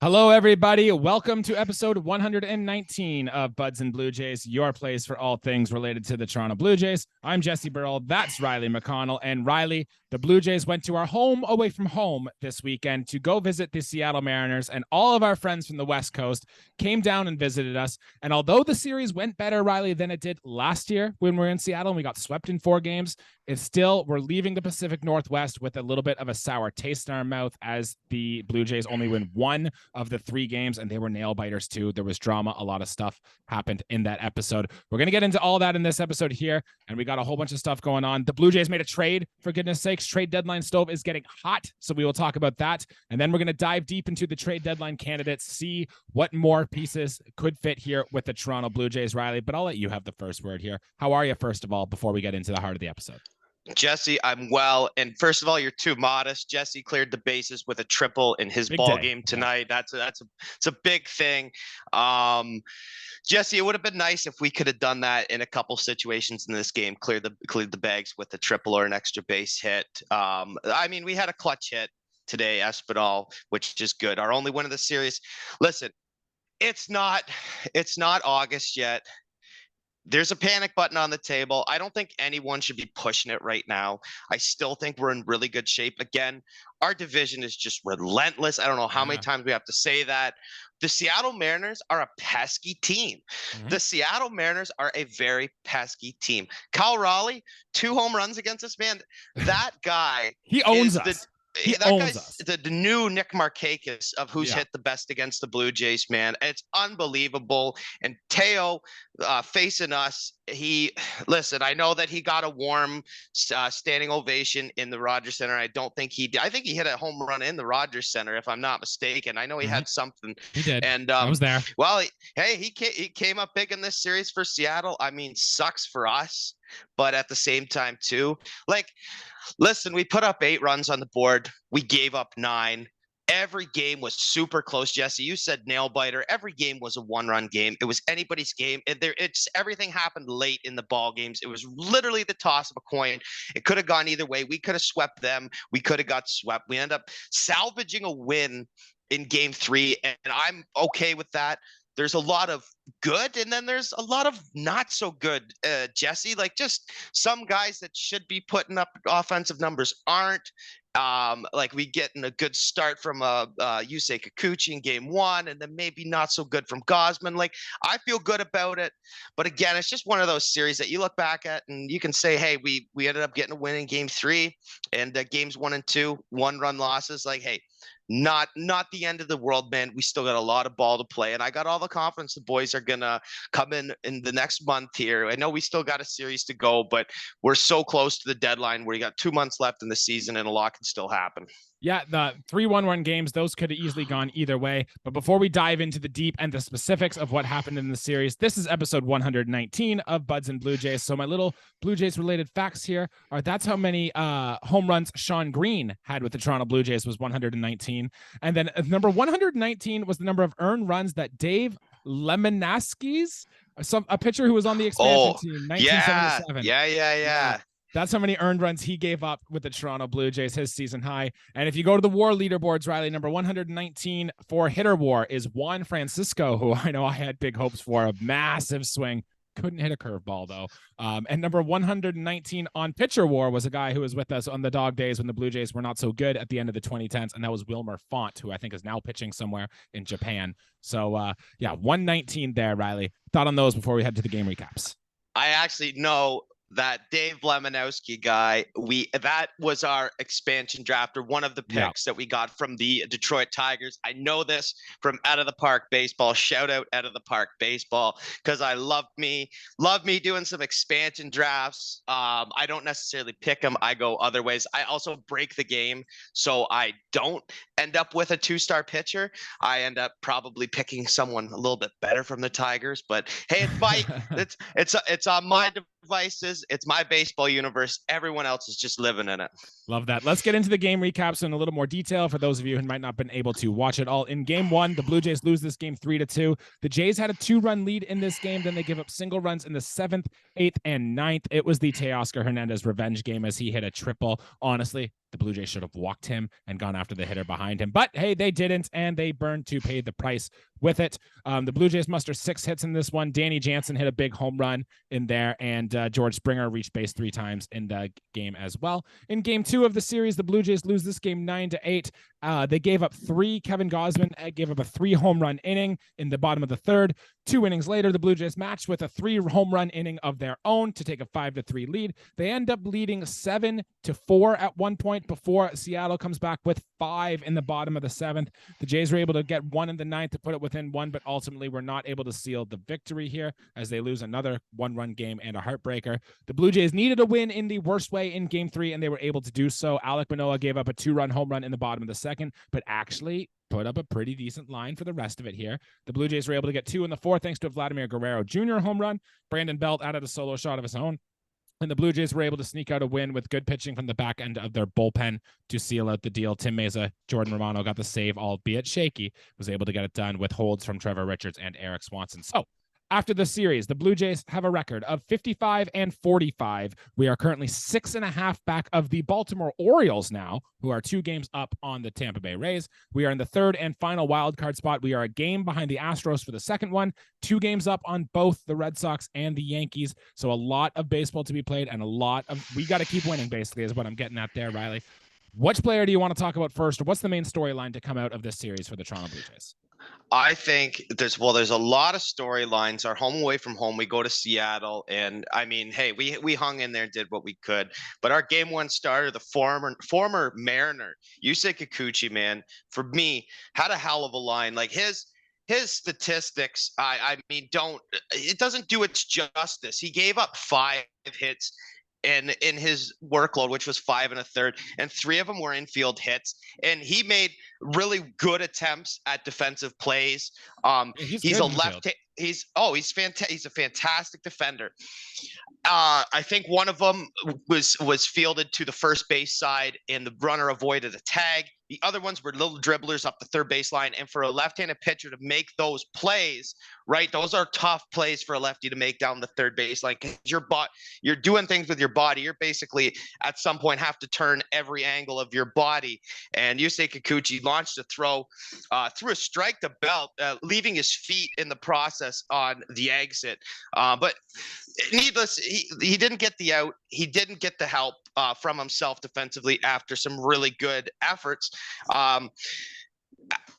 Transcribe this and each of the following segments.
Hello, everybody. Welcome to episode 119 of Buds and Blue Jays, your place for all things related to the Toronto Blue Jays. I'm Jesse Burrell. That's Riley McConnell. And Riley, the Blue Jays went to our home away from home this weekend to go visit the Seattle Mariners. And all of our friends from the West Coast came down and visited us. And although the series went better, Riley, than it did last year when we were in Seattle and we got swept in 4 games, it's still, we're leaving the Pacific Northwest with a little bit of a sour taste in our mouth as the Blue Jays only win 1 of the 3 games, and they were nail biters too. There was drama. A lot of stuff happened in that episode. We're going to get into all that in this episode here, and we got a whole bunch of stuff going on. The Blue Jays made a trade, for goodness sakes. Trade deadline stove is getting hot, so we will talk about that. And then we're going to dive deep into the trade deadline candidates, see what more pieces could fit here with the Toronto Blue Jays, Riley. But I'll let you have the first word here. How are you, first of all, before we get into the heart of the episode? Jesse, I'm well. And first of all, you're too modest. Jesse cleared the bases with a triple in his ball game tonight. It's a big thing. Jesse, it would have been nice if we could have done that in a couple situations in this game, cleared the bags with a triple or an extra base hit. We had a clutch hit today, Espinal, which is good. Our only win of the series. Listen, it's not August yet. There's a panic button on the table. I don't think anyone should be pushing it right now. I still think we're in really good shape. Again, our division is just relentless. I don't know how many times we have to say that. The Seattle Mariners are a pesky team. Mm-hmm. The Seattle Mariners are a very pesky team. Kyle Raleigh, 2 home runs against us, man. That guy he owns us. That guy's the new Nick Markakis of who's hit the best against the Blue Jays, man. It's unbelievable. And Teo facing us, I know that he got a warm standing ovation in the Rogers Center. I don't think he did. I think he hit a home run in the Rogers Center, if I'm not mistaken. I know he had something. He did. And I was there. Well, he came up big in this series for Seattle. I mean, sucks for us, but at the same time too, listen, we put up 8 runs on the board. We gave up 9. Every game was super close, Jesse. You said nail biter. Every game was a 1-run game. It was anybody's game. Everything happened late in the ball games. It was literally the toss of a coin. It could have gone either way. We could have swept them. We could have got swept. We end up salvaging a win in game 3, and I'm okay with that. There's a lot of good, and then there's a lot of not so good, Jesse. Just some guys that should be putting up offensive numbers aren't. We getting a good start from Yusei Kikuchi in game 1, and then maybe not so good from Gosman. I feel good about it, but again, it's just one of those series that you look back at and you can say, hey, we ended up getting a win in game 3, and games 1 and 2, 1-run losses. Hey, not the end of the world, man. We still got a lot of ball to play, and I got all the confidence the boys are gonna come in the next month here. I know we still got a series to go, but we're so close to the deadline where you got 2 months left in the season, and a lot can still happen. Yeah, the 3 1-1 games, those could have easily gone either way. But before we dive into the deep and the specifics of what happened in the series, this is episode 119 of Buds and Blue Jays. So my little Blue Jays related facts here are that's how many home runs Sean Green had with the Toronto Blue Jays was 119. And then number 119 was the number of earned runs that Dave Lemonaskis, a pitcher who was on the expansion team, 1977. Yeah. That's how many earned runs he gave up with the Toronto Blue Jays, his season high. And if you go to the WAR leaderboards, Riley, number 119 for hitter WAR is Juan Francisco, who I know I had big hopes for, a massive swing. Couldn't hit a curveball, though. And number 119 on pitcher WAR was a guy who was with us on the dog days when the Blue Jays were not so good at the end of the 2010s, and that was Wilmer Font, who I think is now pitching somewhere in Japan. So, 119 there, Riley. Thought on those before we head to the game recaps. I actually know that Dave Lemonowski guy, that was our expansion draft, or one of the picks that we got from the Detroit Tigers. I know this from Out of the Park Baseball. Shout out Out of the Park Baseball, because I love me doing some expansion drafts. I don't necessarily pick them. I go other ways. I also break the game, so I don't end up with a 2-star pitcher. I end up probably picking someone a little bit better from the Tigers. But hey, it's on my devices. It's my baseball universe. Everyone else is just living in it. Love that. Let's get into the game recaps in a little more detail for those of you who might not have been able to watch it all. In game 1, the Blue Jays lose this game 3-2. The Jays had a 2-run lead in this game. Then they give up single runs in the 7th, 8th, and 9th. It was the Teoscar Hernandez revenge game as he hit a triple. Honestly, the Blue Jays should have walked him and gone after the hitter behind him. But hey, they didn't, and they burned to pay the price with it. The Blue Jays mustered 6 hits in this one. Danny Jansen hit a big home run in there, and George Springer reached base 3 times in the game as well. In game 2 of the series, the Blue Jays lose this game 9-8. They gave up 3. Kevin Gausman gave up a 3 home run inning in the bottom of the third. 2 innings later, the Blue Jays matched with a 3 home run inning of their own to take a 5-3 lead. They end up leading 7-4 at one point before Seattle comes back with 5 in the bottom of the 7th. The Jays were able to get 1 in the 9th to put it within 1, but ultimately were not able to seal the victory here as they lose another 1-run game and a heartbreaker. The Blue Jays needed a win in the worst way in game 3, and they were able to do so. Alek Manoah gave up a 2-run home run in the bottom of the 2nd, but actually put up a pretty decent line for the rest of it here. The Blue Jays were able to get 2 in the 4th thanks to a Vladimir Guerrero Jr. home run. Brandon Belt added a solo shot of his own. And the Blue Jays were able to sneak out a win with good pitching from the back end of their bullpen to seal out the deal. Tim Meza, Jordan Romano got the save, albeit shaky, was able to get it done with holds from Trevor Richards and Eric Swanson. So after the series, the Blue Jays have a record of 55-45. We are currently 6.5 back of the Baltimore Orioles now, who are 2 games up on the Tampa Bay Rays. We are in the 3rd and final wild card spot. We are a game behind the Astros for the 2nd one, 2 games up on both the Red Sox and the Yankees. So a lot of baseball to be played, and we got to keep winning, basically, is what I'm getting at there, Riley. Which player do you want to talk about first, or what's the main storyline to come out of this series for the Toronto Blue Jays? I think there's a lot of storylines. Our home away from home, we go to Seattle, and I mean, hey, we hung in there, did what we could. But our game 1 starter, the former Mariner, Yusei Kikuchi, man, for me, had a hell of a line. Like his statistics, I mean, it doesn't do its justice. He gave up 5 hits and in his workload, which was 5 1/3, and 3 of them were infield hits. And he made really good attempts at defensive plays. He's a left. He's fantastic. He's a fantastic defender. I think one of them was fielded to the first base side, and the runner avoided a tag. The other ones were little dribblers up the third baseline. And for a left-handed pitcher to make those plays, right, those are tough plays for a lefty to make down the third baseline. You're doing things with your body. You're basically at some point have to turn every angle of your body. And Yusei Kikuchi launched a throw through a strike to Belt, leaving his feet in the process on the exit. But needless, he didn't get the out. He didn't get the help from himself defensively after some really good efforts.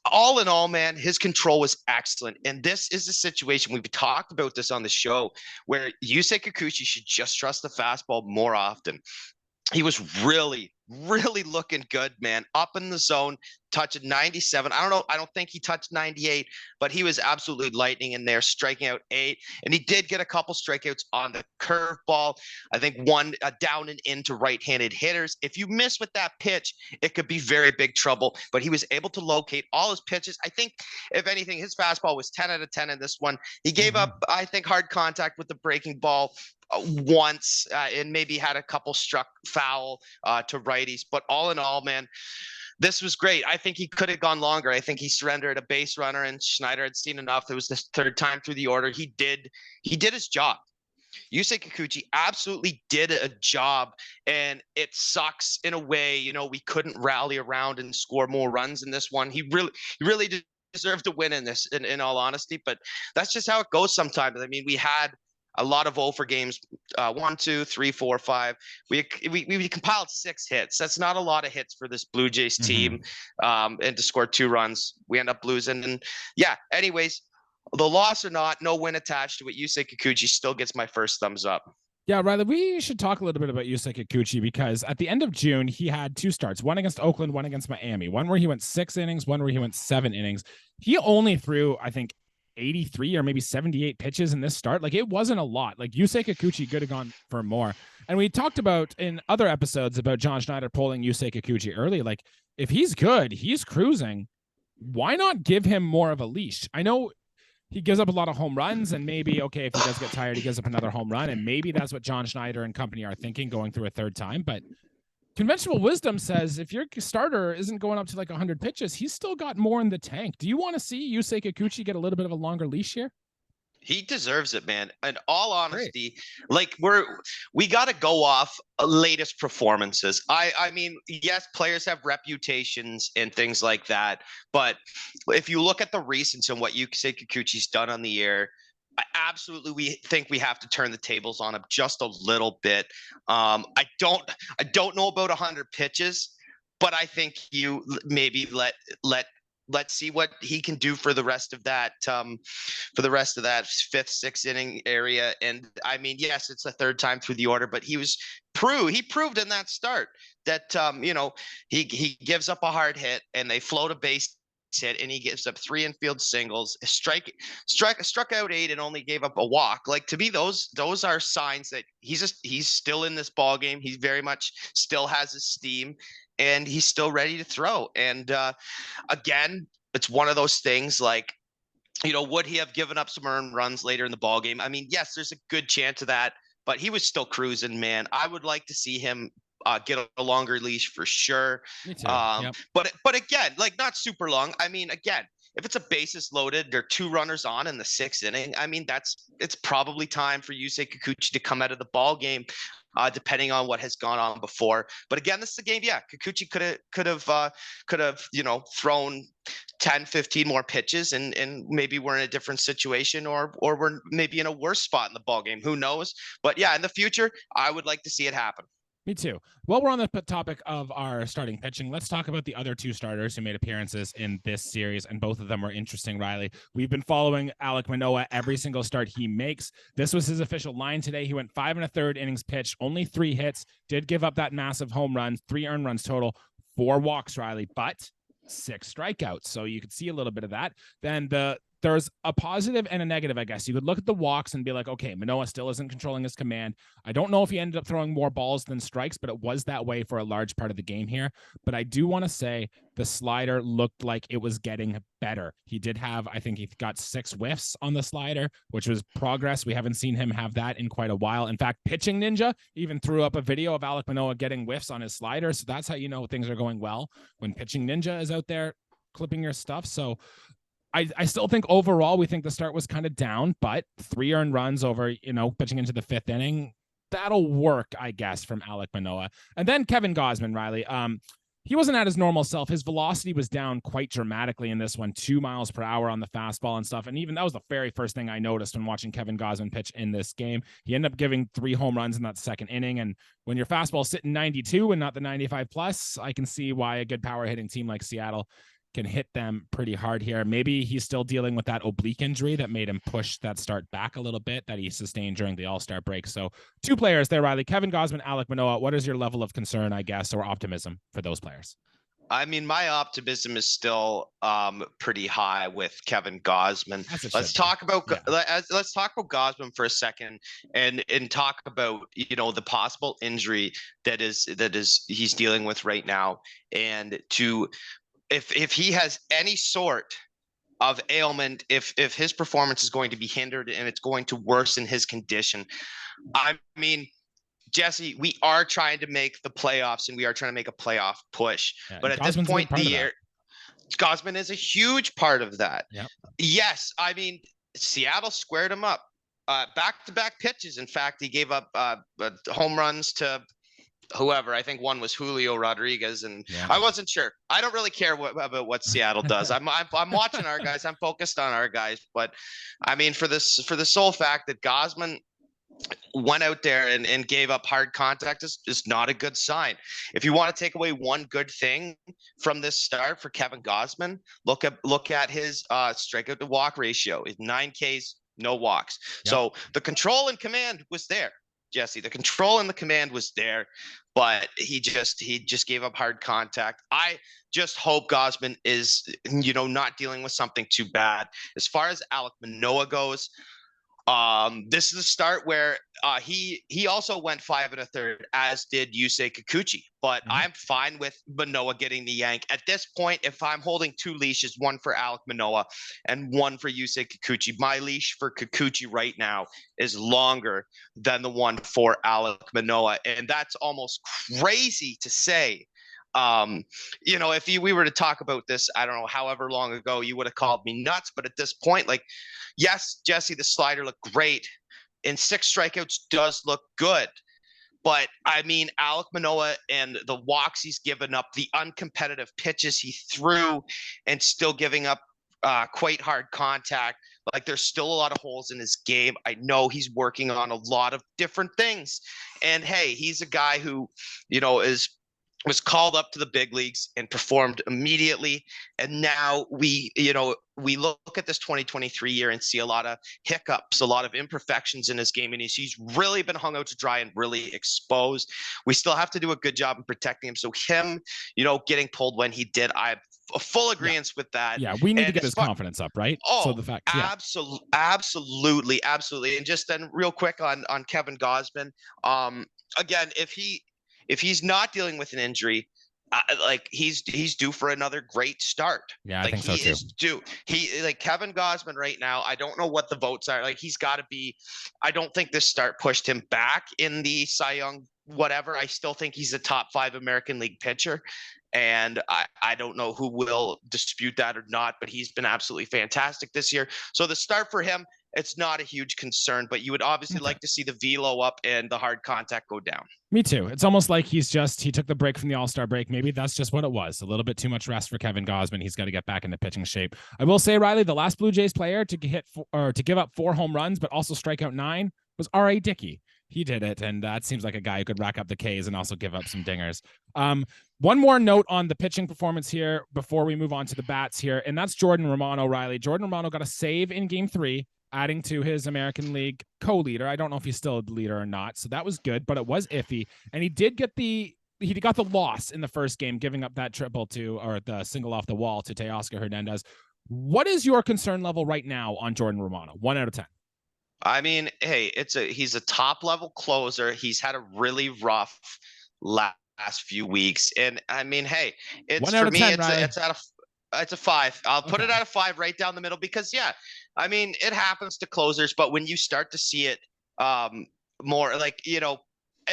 All in all, man, his control was excellent. And this is the situation, we've talked about this on the show, where Yusei Kikuchi should just trust the fastball more often. He was really looking good, man. Up in the zone, touching 97. I don't think he touched 98, but he was absolutely lightning in there, striking out 8. And he did get a couple strikeouts on the curveball. I think one down and into right-handed hitters. If you miss with that pitch, it could be very big trouble. But he was able to locate all his pitches. I think, if anything, his fastball was 10 out of 10 in this one. He gave up, I think, hard contact with the breaking ball once, and maybe had a couple struck foul to righties. But all in all, man, this was great. I think he could have gone longer. I think he surrendered a base runner, and Schneider had seen enough. It was the 3rd time through the order. He did his job. Yusei Kikuchi absolutely did a job, and it sucks in a way. We couldn't rally around and score more runs in this one. He really deserved to win in this, in all honesty. But that's just how it goes sometimes. I mean, we had a lot of over games, 1, 2, 3, 4, 5. We compiled 6 hits. That's not a lot of hits for this Blue Jays team. And to score 2 runs, we end up losing. And yeah, anyways, the loss or not, no win attached to it. Yusei Kikuchi still gets my first thumbs up. Yeah, Riley, we should talk a little bit about Yusei Kikuchi, because at the end of June, he had 2 starts, one against Oakland, one against Miami, one where he went 6 innings, one where he went 7 innings. He only threw, I think, 83 or maybe 78 pitches in this start. Like, it wasn't a lot. Like, Yusei Kikuchi could have gone for more. And we talked about in other episodes about John Schneider pulling Yusei Kikuchi early. Like, if he's good, he's cruising, why not give him more of a leash? I know he gives up a lot of home runs, and maybe, okay, if he does get tired, he gives up another home run, and maybe that's what John Schneider and company are thinking going through a 3rd time. But conventional wisdom says if your starter isn't going up to like 100 pitches, he's still got more in the tank. Do you want to see Yusei Kikuchi get a little bit of a longer leash here? He deserves it, man. In all Great. honesty, like we got to go off latest performances. I mean, yes, players have reputations and things like that, but if you look at the recents and what Yusei Kikuchi's done on the air, absolutely we think we have to turn the tables on him just a little bit. I don't know about 100 pitches, but I think you maybe let's see what he can do for the rest of that fifth, sixth inning area. And I mean, yes, it's the third time through the order, but he proved in that start that he gives up a hard hit and they float a base hit and he gives up 3 infield singles, struck out 8 and only gave up a walk. Like, to me, those are signs that he's still in this ball game. He very much still has his steam and he's still ready to throw. And again, it's one of those things like, would he have given up some earned runs later in the ball game? I mean, yes, there's a good chance of that, but he was still cruising, man. I would like to see him get a longer leash for sure. Me too. Yep. But again, like, not super long. I mean, again, if it's a bases loaded, there are 2 runners on in the 6th inning. I mean, it's probably time for Yusei Kikuchi to come out of the ball game, depending on what has gone on before. But again, this is a game. Yeah, Kikuchi could have thrown 10, 15 more pitches and maybe we're in a different situation, or we're maybe in a worse spot in the ball game. Who knows? But yeah, in the future, I would like to see it happen. Me too. While we're on the topic of our starting pitching, let's talk about the other 2 starters who made appearances in this series, and both of them were interesting, Riley. We've been following Alek Manoah every single start he makes. This was his official line today. He went 5 1/3 innings pitched, only 3 hits, did give up that massive home run, 3 earned runs total, 4 walks, Riley, but 6 strikeouts. So you could see a little bit of that. Then there's a positive and a negative, I guess. You could look at the walks and be like, okay, Manoah still isn't controlling his command. I don't know if he ended up throwing more balls than strikes, but it was that way for a large part of the game here. But I do want to say the slider looked like it was getting better. He did have, I think he got 6 whiffs on the slider, which was progress. We haven't seen him have that in quite a while. In fact, Pitching Ninja even threw up a video of Alek Manoah getting whiffs on his slider. So that's how you know things are going well, when Pitching Ninja is out there clipping your stuff. So I still think overall we think the start was kind of down, but 3 earned runs over, pitching into the 5th inning, that'll work, I guess, from Alek Manoah. And then Kevin Gausman, Riley, he wasn't at his normal self. His velocity was down quite dramatically in this one, 2 miles per hour on the fastball and stuff. And even that was the very first thing I noticed when watching Kevin Gausman pitch in this game. He ended up giving 3 home runs in that 2nd inning. And when your fastball's sitting 92 and not the 95 plus, I can see why a good power hitting team like Seattle can hit them pretty hard here. Maybe he's still dealing with that oblique injury that made him push that start back a little bit that he sustained during the All-Star break. So 2 players there, Riley, Kevin Gausman, Alek Manoah. What is your level of concern, I guess, or optimism for those players? I mean, my optimism is still pretty high with Kevin Gausman. Let's talk about Gausman for a second and talk about the possible injury that is he's dealing with right now, and if he has any sort of ailment, if his performance is going to be hindered and it's going to worsen his condition. I mean, Jesse, we are trying to make the playoffs and we are trying to make a playoff push. Yeah, but at this point in the year, Gausman is a huge part of that. Yep. Yes, I mean, Seattle squared him up. Back-to-back pitches. In fact, he gave up home runs to whoever. I think one was Julio Rodriguez, and yeah. I wasn't sure. I don't really care about what Seattle does. I'm watching our guys. I'm focused on our guys. But I mean, for the sole fact that Gausman went out there and gave up hard contact is not a good sign. If you want to take away one good thing from this start for Kevin Gausman, look at his strikeout to walk ratio. 9 Ks, no walks. Yep. So the control and command was there. Jesse, the control and the command was there, but he just gave up hard contact. I just hope Gausman is, not dealing with something too bad. As far as Alek Manoah goes, this is a start where he also went 5 1/3, as did Yusei Kikuchi. But I'm fine with Manoah getting the yank. At this point, if I'm holding 2 leashes, one for Alek Manoah and one for Yusei Kikuchi, my leash for Kikuchi right now is longer than the one for Alek Manoah. And that's almost crazy to say. If we were to talk about this, I don't know, however long ago, you would have called me nuts. But at this point, like, yes, Jesse, the slider looked great, and 6 strikeouts does look good. But I mean, Alek Manoah and the walks he's given up, the uncompetitive pitches he threw, and still giving up quite hard contact. Like, there's still a lot of holes in his game. I know he's working on a lot of different things. And hey, he's a guy who, was called up to the big leagues and performed immediately. And now we look at this 2023 year and see a lot of hiccups, a lot of imperfections in his game. And he's really been hung out to dry and really exposed. We still have to do a good job in protecting him. So him, getting pulled when he did, I have a full agreement with that. Yeah, we need to get his confidence up, right? Oh, so the fact, absolutely. And just then real quick on Kevin Gausman. Again, if he's not dealing with an injury, like he's due for another great start. Yeah, I like think so too. Is due. Like Kevin Gausman right now, I don't know what the votes are. Like, he's got to be. I don't think this start pushed him back in the Cy Young whatever. I still think he's a top 5 American League pitcher. And I don't know who will dispute that or not, but he's been absolutely fantastic this year. So the start for him, it's not a huge concern, but you would obviously like to see the velo up and the hard contact go down. Me too. It's almost like he took the break from the All-Star break. Maybe that's just what it was. A little bit too much rest for Kevin Gausman. He's got to get back into pitching shape. I will say, Riley, the last Blue Jays player to give up 4 home runs, but also strike out 9 was R.A. Dickey. He did it, and that seems like a guy who could rack up the Ks and also give up some dingers. One more note on the pitching performance here before we move on to the bats here, and that's Jordan Romano, Riley. Jordan Romano got a save in Game 3, adding to his American League co-leader. I don't know if he's still a leader or not, so that was good, but it was iffy. And he got the loss in the first game, giving up that the single off the wall to Teoscar Hernandez. What is your concern level right now on Jordan Romano? 1 out of 10. I mean, hey, he's a top level closer. He's had a really rough last few weeks, and I mean, hey, it's 1 out for of me. 10, It's a 5. I'll put it at a 5 right down the middle because, yeah, I mean, it happens to closers, but when you start to see it more, like,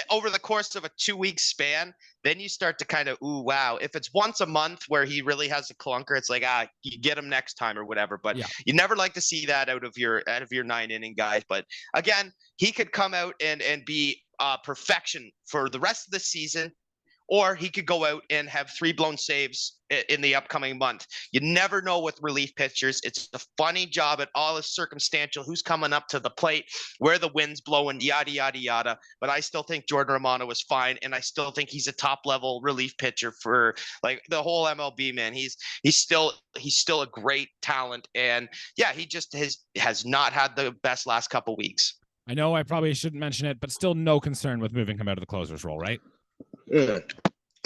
over the course of a 2-week span, then you start to kind of, ooh, wow. If it's once a month where he really has a clunker, it's like, you get him next time or whatever. But you never like to see that out of your 9-inning guys. But again, he could come out and be perfection for the rest of the season, or he could go out and have 3 blown saves in the upcoming month. You never know with relief pitchers. It's a funny job. It all is circumstantial. Who's coming up to the plate, where the wind's blowing, yada, yada, yada. But I still think Jordan Romano is fine, and I still think he's a top-level relief pitcher for, like, the whole MLB, man. He's still a great talent. And, yeah, he just has not had the best last couple weeks. I know I probably shouldn't mention it, but still no concern with moving him out of the closer's role, right?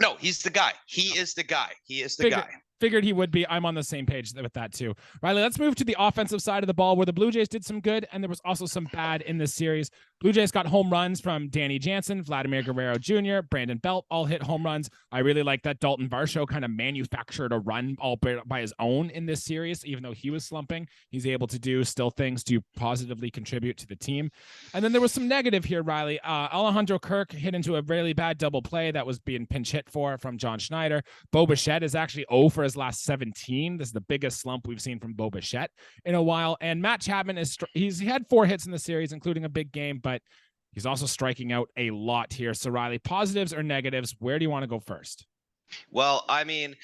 No, he's the guy. He is the guy. Guy. Figured he would be. I'm on the same page with that too. Riley, let's move to the offensive side of the ball where the Blue Jays did some good and there was also some bad in this series. Blue Jays got home runs from Danny Jansen, Vladimir Guerrero Jr., Brandon Belt, all hit home runs. I really like that Dalton Varsho kind of manufactured a run all by his own in this series. Even though he was slumping, he's able to do still things to positively contribute to the team. And then there was some negative here, Riley. Alejandro Kirk hit into a really bad double play that was being pinch hit from John Schneider. Bo Bichette is actually 0 for his last 17. This is the biggest slump we've seen from Bo Bichette in a while. And Matt Chapman he had 4 hits in the series, including a big game, but he's also striking out a lot here. So Riley, positives or negatives, where do you want to go first? Well, I mean,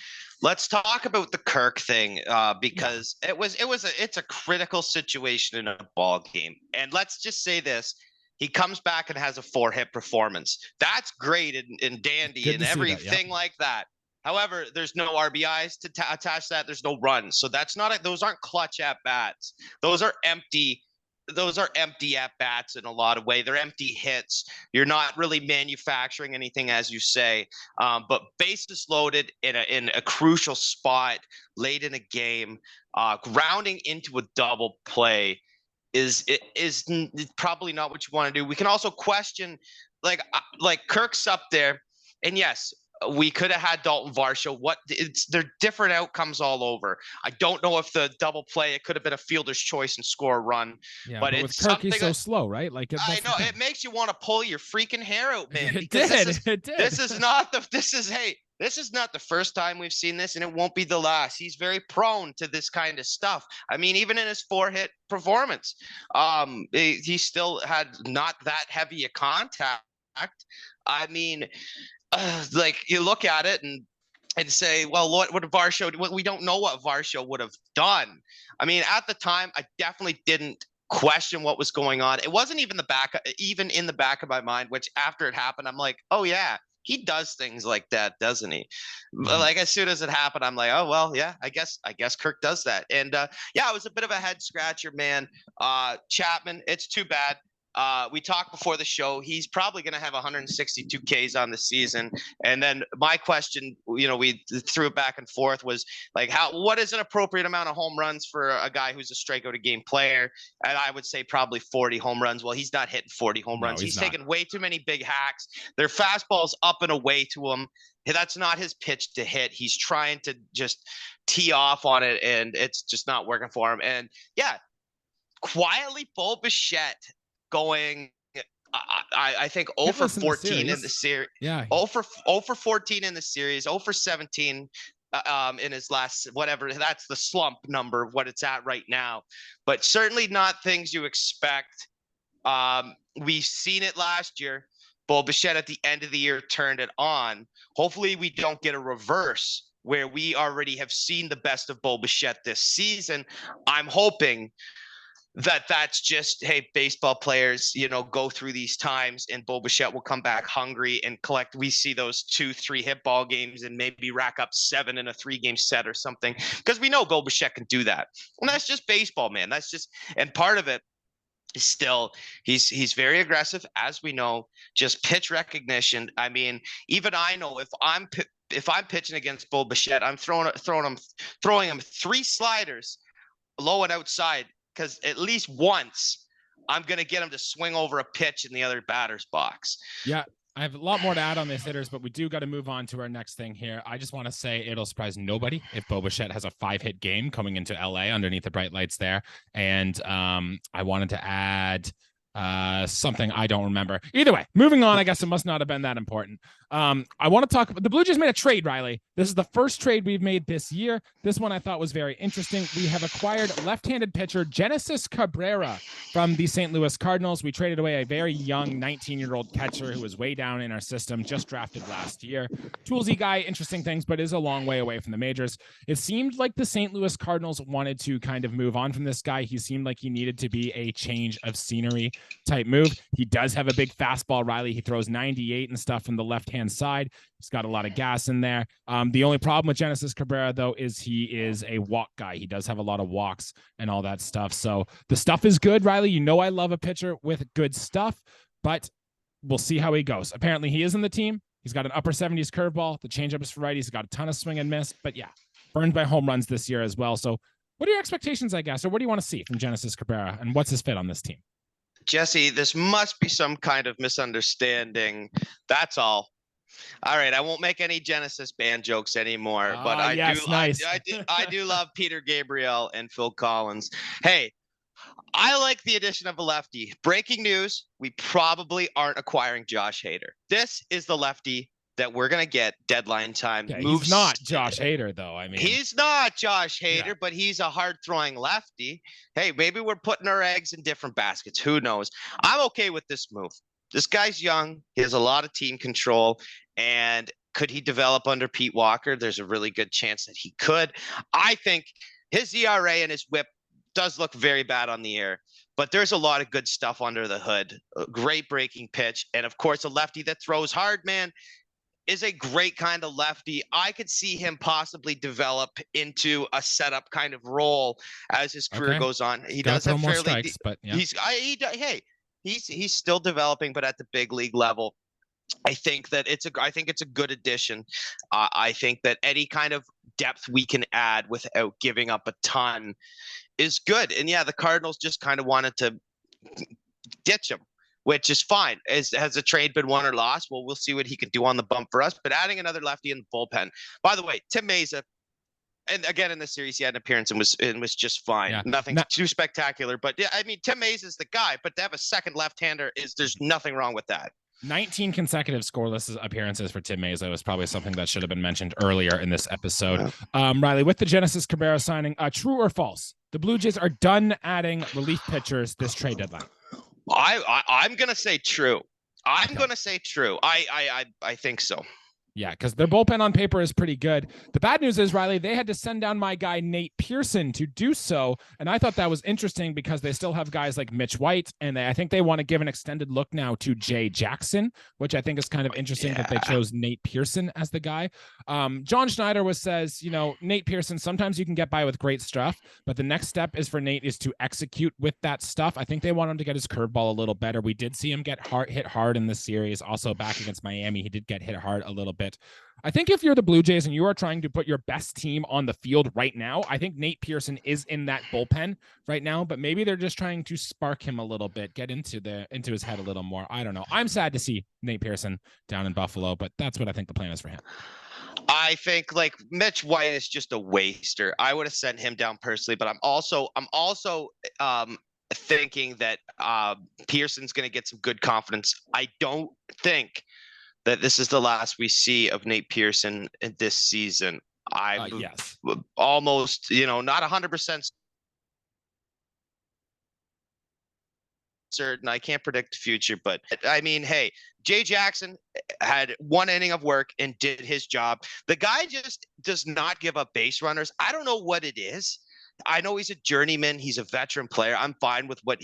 let's talk about the Kirk thing because it's a critical situation in a ball game. And let's just say this. He comes back and has a 4-hit performance. That's great and dandy and everything like that. However, there's no RBIs to attach that. There's no runs. So those aren't clutch at bats. Those are empty at bats in a lot of ways. They're empty hits. You're not really manufacturing anything, as you say. But bases loaded in a crucial spot late in a game, grounding into a double play is probably not what you want to do. We can also question, like Kirk's up there, and yes, we could have had Dalton Varsho. They're different outcomes all over. I don't know if the double play, it could have been a fielder's choice and score a run. Yeah, but it's with Kirk, he's so slow, right? Like I know it makes you want to pull your freaking hair out, man. It did. This is hey, This is not the first time we've seen this, and it won't be the last. He's very prone to this kind of stuff. I mean, even in his 4-hit performance, he still had not that heavy a contact. I mean, like you look at it and say, well, what Varsho? We don't know what Varsho would have done. I mean, at the time, I definitely didn't question what was going on. It wasn't even in the back of my mind. Which after it happened, I'm like, oh yeah, he does things like that, doesn't he? Mhm. Like as soon as it happened, I'm like, oh well, yeah, I guess Kirk does that. And yeah, it was a bit of a head scratcher, man. Chapman, it's too bad. We talked before the show. He's probably going to have 162 Ks on the season. And then my question, we threw it back and forth, was like, what is an appropriate amount of home runs for a guy who's a strikeout a game player? And I would say probably 40 home runs. Well, he's not hitting 40 home runs. He's taking way too many big hacks. Their fastball's up and away to him. That's not his pitch to hit. He's trying to just tee off on it, and it's just not working for him. And yeah, quietly, Bo Bichette going, I think 0 for 14 in the series. Yeah. 0 for 14 in the series, 0 for 17 in his last, whatever. That's the slump number, what it's at right now. But certainly not things you expect. We've seen it last year. Bo Bichette at the end of the year turned it on. Hopefully we don't get a reverse where we already have seen the best of Bo Bichette this season. I'm hoping that's just, hey, baseball players, go through these times, and Bo Bichette will come back hungry and collect. We see those 2-3 hit ball games and maybe rack up 7 in a 3-game set or something, because we know Bo Bichette can do that. And that's just baseball, man. That's just, and part of it is still, he's very aggressive, as we know, just pitch recognition. I mean, even I know if I'm pitching against Bo Bichette, I'm throwing him 3 sliders low and outside, because at least once I'm going to get him to swing over a pitch in the other batter's box. Yeah, I have a lot more to add on these hitters, but we do got to move on to our next thing here. I just want to say it'll surprise nobody if Bo Bichette has a 5-hit game coming into LA underneath the bright lights there. And I wanted to add something I don't remember. Either way, moving on. I guess it must not have been that important. I want to talk about the Blue Jays made a trade, Riley. This is the first trade we've made this year. This one I thought was very interesting. We have acquired left-handed pitcher Genesis Cabrera from the St. Louis Cardinals. We traded away a very young 19-year-old catcher who was way down in our system, just drafted last year. Toolsy guy, interesting things, but is a long way away from the majors. It seemed like the St. Louis Cardinals wanted to kind of move on from this guy. He seemed like he needed to be a change of scenery type move. He does have a big fastball, Riley. He throws 98 and stuff from the left-hand side. He's got a lot of gas in there. The only problem with Genesis Cabrera, though, is he is a walk guy. He does have a lot of walks and all that stuff. So the stuff is good, Riley. You know I love a pitcher with good stuff, but we'll see how he goes. Apparently, he is in the team. He's got an upper 70s curveball. The changeup is for righties. He's got a ton of swing and miss. But yeah, burned by home runs this year as well. So what are your expectations, I guess, or what do you want to see from Genesis Cabrera, and what's his fit on this team? Jesse, this must be some kind of misunderstanding. That's all. All right, I won't make any Genesis band jokes anymore, but I do love Peter Gabriel and Phil Collins. Hey, I like the addition of a lefty. Breaking news, we probably aren't acquiring Josh Hader. This is the lefty that we're going to get deadline time. Yeah, he's not Josh Hader, though. I mean, he's not Josh Hader, but he's a hard-throwing lefty. Hey, maybe we're putting our eggs in different baskets. Who knows? I'm okay with this move. This guy's young. He has a lot of team control. And could he develop under Pete Walker? There's a really good chance that he could. I think his ERA and his whip does look very bad on the air, but there's a lot of good stuff under the hood. A great breaking pitch. And of course, a lefty that throws hard, man, is a great kind of lefty. I could see him possibly develop into a setup kind of role as his career goes on. He does have fairly strikes, but yeah. He's still developing, but at the big league level. I think it's a good addition. I think that any kind of depth we can add without giving up a ton is good. And yeah, the Cardinals just kind of wanted to ditch him, which is fine. Has the trade been won or lost? Well, we'll see what he can do on the bump for us. But adding another lefty in the bullpen. By the way, Tim Meza, and again in the series he had an appearance and was just fine. Yeah. Nothing too spectacular. But yeah, I mean, Tim Meza is the guy. But to have a second left-hander there's nothing wrong with that. 19 consecutive scoreless appearances for Tim Mazzo was probably something that should have been mentioned earlier in this episode. Riley, with the Genesis Cabrera signing, true or false? The Blue Jays are done adding relief pitchers this trade deadline. I'm gonna say true. I'm gonna say true. I think so. Yeah, because their bullpen on paper is pretty good. The bad news is, Riley, they had to send down my guy Nate Pearson to do so, and I thought that was interesting because they still have guys like Mitch White, and I think they want to give an extended look now to Jay Jackson, which I think is kind of interesting that they chose Nate Pearson as the guy. John Schneider says, Nate Pearson, sometimes you can get by with great stuff, but the next step is for Nate is to execute with that stuff. I think they want him to get his curveball a little better. We did see him get hit hard in this series. Also back against Miami, he did get hit hard a little bit. I think if you're the Blue Jays and you are trying to put your best team on the field right now, I think Nate Pearson is in that bullpen right now, but maybe they're just trying to spark him a little bit, get into his head a little more. I don't know. I'm sad to see Nate Pearson down in Buffalo, but that's what I think the plan is for him. I think like Mitch White is just a waster. I would have sent him down personally, but I'm also thinking that Pearson's going to get some good confidence. I don't think that this is the last we see of Nate Pearson in this season. Yes. Almost, not 100% certain. I can't predict the future, but I mean, hey, Jay Jackson had one inning of work and did his job. The guy just does not give up base runners. I don't know what it is. I know he's a journeyman. He's a veteran player. I'm fine with what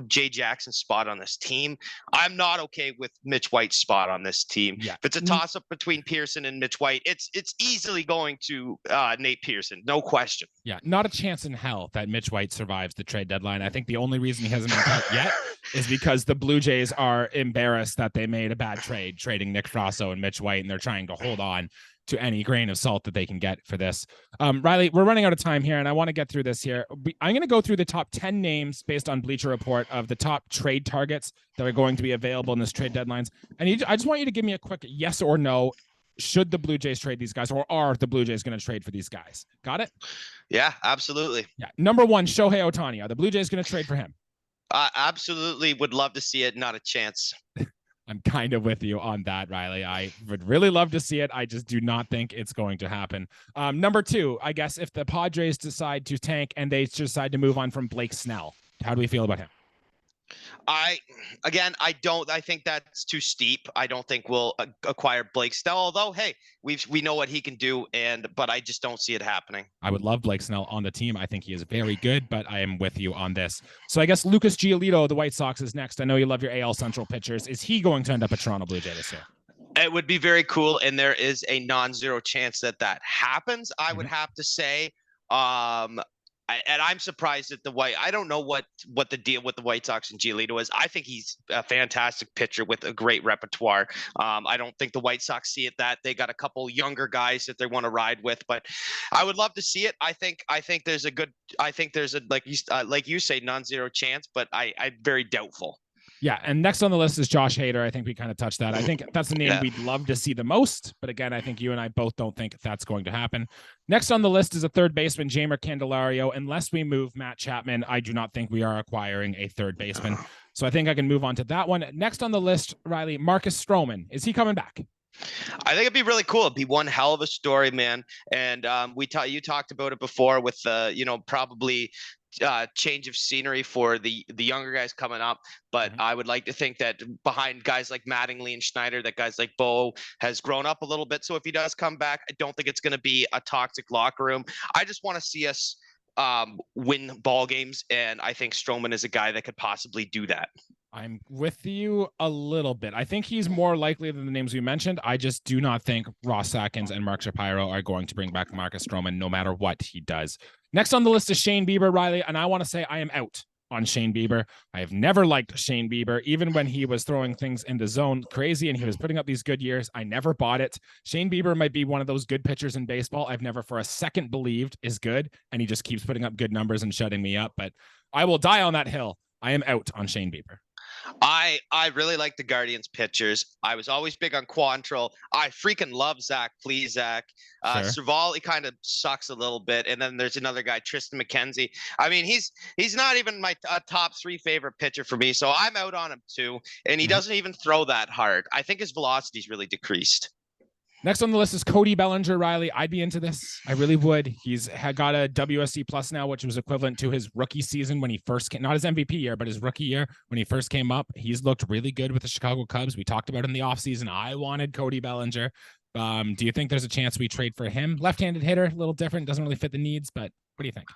Jay Jackson's spot on this team. I'm not okay with Mitch White's spot on this team. Yeah. If it's a toss up between Pearson and Mitch White, it's easily going to Nate Pearson. No question. Yeah. Not a chance in hell that Mitch White survives the trade deadline. I think the only reason he hasn't been cut yet is because the Blue Jays are embarrassed that they made a bad trade, trading Nick Frasso and Mitch White, and they're trying to hold on to any grain of salt that they can get for this. Riley, we're running out of time here, and I want to get through this here. I'm going to go through the top 10 names based on Bleacher Report of the top trade targets that are going to be available in this trade deadlines. And I just want you to give me a quick yes or no. Should the Blue Jays trade these guys, or are the Blue Jays going to trade for these guys? Got it? Yeah, absolutely. Yeah. Number one, Shohei Ohtani. Are the Blue Jays going to trade for him? Absolutely would love to see it. Not a chance. I'm kind of with you on that, Riley. I would really love to see it. I just do not think it's going to happen. Number two, I guess if the Padres decide to tank and they decide to move on from Blake Snell, how do we feel about him? I think that's too steep. I don't think we'll acquire Blake Snell, although, hey, we know what he can do, but I just don't see it happening. I would love Blake Snell on the team. I think he is very good, but I am with you on this. So I guess Lucas Giolito, the White Sox, is next. I know you love your AL Central pitchers. Is he going to end up a Toronto Blue Jay this year? It would be very cool, and there is a non-zero chance that happens. I would have to say, and I'm surprised at I don't know what the deal with the White Sox and Giolito is. I think he's a fantastic pitcher with a great repertoire. I don't think the White Sox see it that they got a couple younger guys that they want to ride with, but I would love to see it. I think there's a like you say, non-zero chance, but I'm very doubtful. Yeah, and next on the list is Josh Hader. I think we kind of touched that. I think that's the name we'd love to see the most. But again, I think you and I both don't think that's going to happen. Next on the list is a third baseman, Jeimer Candelario. Unless we move Matt Chapman, I do not think we are acquiring a third baseman. So I think I can move on to that one. Next on the list, Riley, Marcus Stroman. Is he coming back? I think it'd be really cool. It'd be one hell of a story, man. And you talked about it before with probably change of scenery for the younger guys coming up, but I would like to think that behind guys like Mattingly and Schneider, that guys like Bo has grown up a little bit. So if he does come back, I don't think it's going to be a toxic locker room. I just want to see us win ball games, and I think Stroman is a guy that could possibly do that. I'm with you a little bit. I think he's more likely than the names we mentioned. I just do not think Ross Atkins and Mark Shapiro are going to bring back Marcus Stroman no matter what he does. Next on the list is Shane Bieber, Riley, and I want to say I am out on Shane Bieber. I have never liked Shane Bieber, even when he was throwing things in the zone crazy and he was putting up these good years. I never bought it. Shane Bieber might be one of those good pitchers in baseball I've never for a second believed is good, and he just keeps putting up good numbers and shutting me up. But I will die on that hill. I am out on Shane Bieber. I really like the Guardians pitchers. I was always big on Quantrill. I freaking love Zach Plesac. Sure. Savali kind of sucks a little bit, and then there's another guy, Tristan McKenzie. I mean, he's not even my top three favorite pitcher for me, so I'm out on him too. And he doesn't even throw that hard. I think his velocity's really decreased. Next on the list is Cody Bellinger. Riley, I'd be into this. I really would. He's got a WSC plus now, which was equivalent to his rookie season when he first came, not his MVP year, but his rookie year when he first came up. He's looked really good with the Chicago Cubs. We talked about in the offseason. I wanted Cody Bellinger. Do you think there's a chance we trade for him? Left-handed hitter, a little different, doesn't really fit the needs, but what do you think?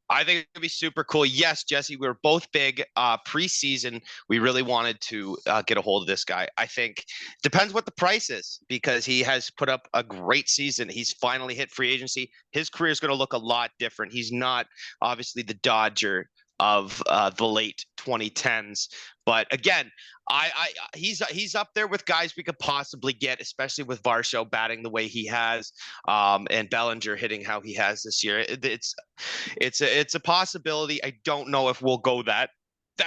I think it'd be super cool. Yes, Jesse, we were both big preseason. We really wanted to get a hold of this guy. I think depends what the price is because he has put up a great season. He's finally hit free agency. His career is going to look a lot different. He's not obviously the Dodger of the late 2010s. But again, he's up there with guys we could possibly get, especially with Varsho batting the way he has, and Bellinger hitting how he has this year. It's a possibility. I don't know if we'll go that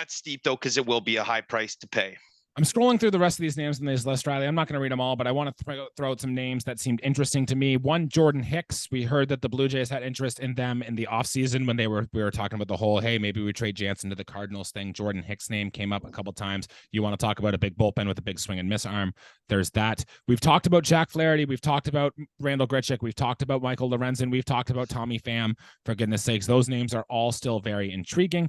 steep though, because it will be a high price to pay. I'm scrolling through the rest of these names in this list, Riley. I'm not going to read them all, but I want to throw out some names that seemed interesting to me. One, Jordan Hicks. We heard that the Blue Jays had interest in them in the offseason when we were talking about the whole, hey, maybe we trade Jansen to the Cardinals thing. Jordan Hicks' name came up a couple times. You want to talk about a big bullpen with a big swing and miss arm. There's that. We've talked about Jack Flaherty. We've talked about Randall Grichuk. We've talked about Michael Lorenzen. We've talked about Tommy Pham. For goodness sakes, those names are all still very intriguing.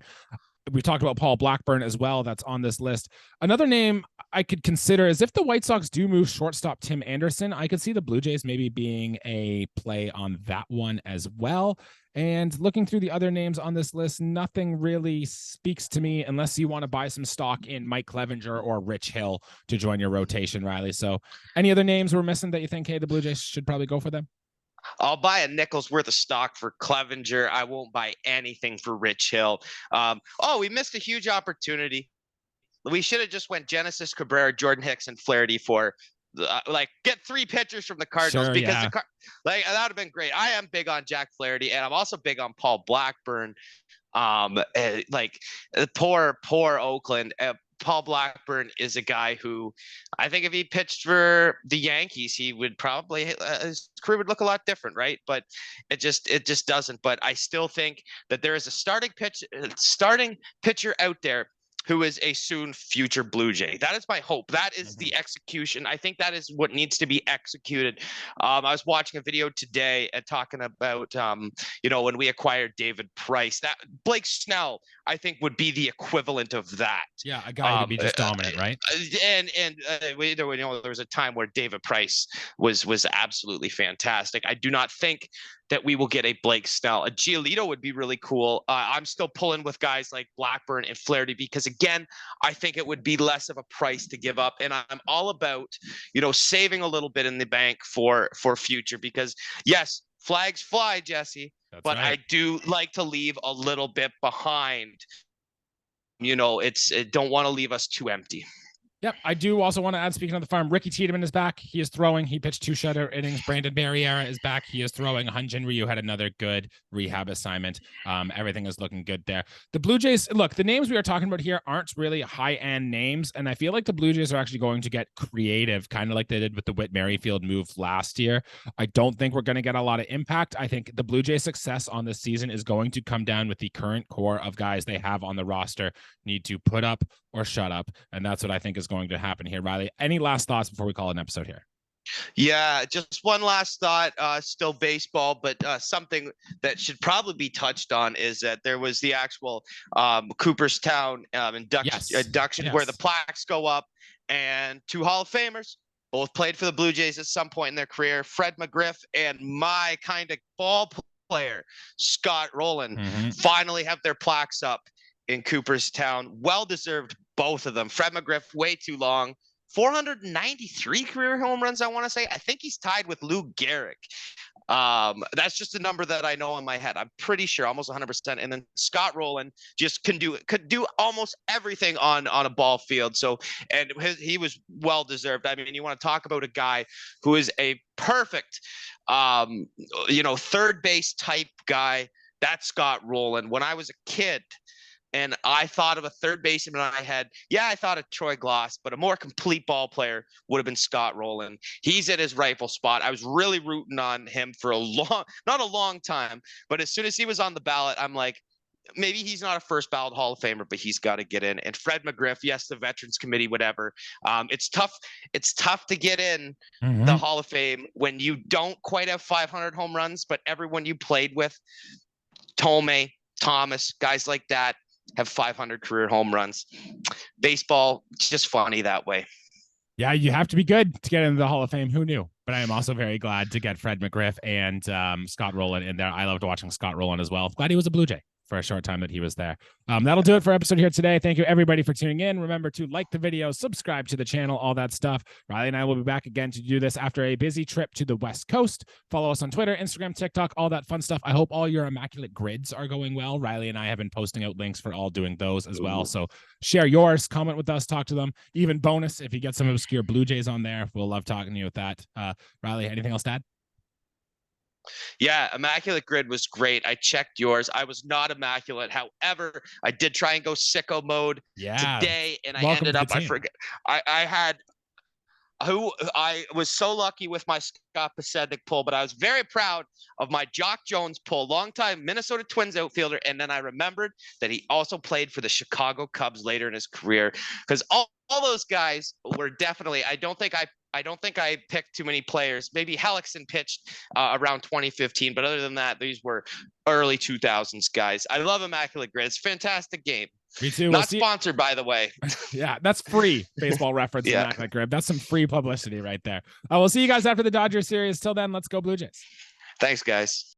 We've talked about Paul Blackburn as well. That's on this list. Another name I could consider is if the White Sox do move shortstop Tim Anderson, I could see the Blue Jays maybe being a play on that one as well. And looking through the other names on this list, nothing really speaks to me unless you want to buy some stock in Mike Clevenger or Rich Hill to join your rotation, Riley. So any other names we're missing that you think, hey, the Blue Jays should probably go for them? I'll buy a nickel's worth of stock for Clevenger. I won't buy anything for Rich Hill. We missed a huge opportunity. We should have just went Genesis, Cabrera, Jordan Hicks, and Flaherty for get three pitchers from the Cardinals because that would have been great. I am big on Jack Flaherty, and I'm also big on Paul Blackburn. Poor Oakland. Paul Blackburn is a guy who I think if he pitched for the Yankees, he would probably his career would look a lot different, right? But it just doesn't. But I still think that there is a starting pitcher out there who is a soon future Blue Jay. That is my hope. That is the execution. I think that is what needs to be executed. I was watching a video today and talking about, when we acquired David Price, that Blake Snell, I think would be the equivalent of that. Yeah, a guy who would be just dominant, right? There was a time where David Price was absolutely fantastic. I do not think that we will get a Blake Snell. A Giolito would be really cool. I'm still pulling with guys like Blackburn and Flaherty because, again, I think it would be less of a price to give up. And I'm all about, saving a little bit in the bank for future because, yes, flags fly, Jesse. That's but right. I do like to leave a little bit behind. Don't want to leave us too empty. Yep, I do also want to add, speaking of the farm, Ricky Tiedemann is back. He is throwing. He pitched 2 shutout innings. Brandon Barriera is back. He is throwing. Hyun-Jin Ryu had another good rehab assignment. Everything is looking good there. The Blue Jays, look, the names we are talking about here aren't really high-end names, and I feel like the Blue Jays are actually going to get creative, kind of like they did with the Whit Merrifield move last year. I don't think we're going to get a lot of impact. I think the Blue Jays' success on this season is going to come down with the current core of guys they have on the roster need to put up or shut up, and that's what I think is going to happen here. Riley, any last thoughts before we call it an episode here? Yeah, just one last thought, still baseball, but something that should probably be touched on is that there was the actual Cooperstown induction where the plaques go up, and 2 Hall of Famers both played for the Blue Jays at some point in their career, Fred McGriff and my kind of ball player, Scott Rowland, finally have their plaques up in Cooperstown. Well-deserved, both of them. Fred McGriff, way too long. 493 career home runs, I want to say. I think he's tied with Lou Gehrig. That's just a number that I know in my head. I'm pretty sure, almost 100%. And then Scott Rowland just could do almost everything on a ball field. So, and he was well-deserved. I mean, you want to talk about a guy who is a perfect, third base type guy. That's Scott Rowland. When I was a kid, And I thought of a third baseman in my head. Yeah, I thought of Troy Glass, but a more complete ball player would have been Scott Rowland. He's at his rightful spot. I was really rooting on him for not a long time, but as soon as he was on the ballot, I'm like, maybe he's not a first ballot Hall of Famer, but he's got to get in. And Fred McGriff, yes, the Veterans Committee, whatever. It's tough. It's tough to get in the Hall of Fame when you don't quite have 500 home runs, but everyone you played with, Tomei, Thomas, guys like that, have 500 career home runs. Baseball, it's just funny that way. Yeah, you have to be good to get into the Hall of Fame. Who knew? But I am also very glad to get Fred McGriff and Scott Rowland in there. I loved watching Scott Rowland as well. Glad he was a Blue Jay for a short time that he was there. That'll do it for episode here today. Thank you everybody for tuning in. Remember to like the video, subscribe to the channel, all that stuff. Riley and I will be back again to do this after a busy trip to the West Coast. Follow us on Twitter, Instagram, TikTok, all that fun stuff. I hope all your immaculate grids are going well. Riley and I have been posting out links for all doing those as well. So share yours, comment with us, talk to them. Even bonus, if you get some obscure Blue Jays on there, we'll love talking to you with that. Riley, anything else to add? Yeah, Immaculate Grid was great. I checked yours. I was not immaculate. However, I did try and go sicko mode today, and I ended up, I forget, I had who I was so lucky with my Scott Pasednik pull, but I was very proud of my Jock Jones pull, longtime Minnesota Twins outfielder. And then I remembered that he also played for the Chicago Cubs later in his career, because all those guys were definitely, I don't think I picked too many players. Maybe Hellickson pitched around 2015, but other than that, these were early 2000s guys. I love Immaculate Grid. It's a fantastic game. Me too. Not sponsored, by the way. Yeah, that's free baseball reference. Yeah. Immaculate Grid. That's some free publicity right there. We'll see you guys after the Dodgers series. Till then, let's go Blue Jays. Thanks, guys.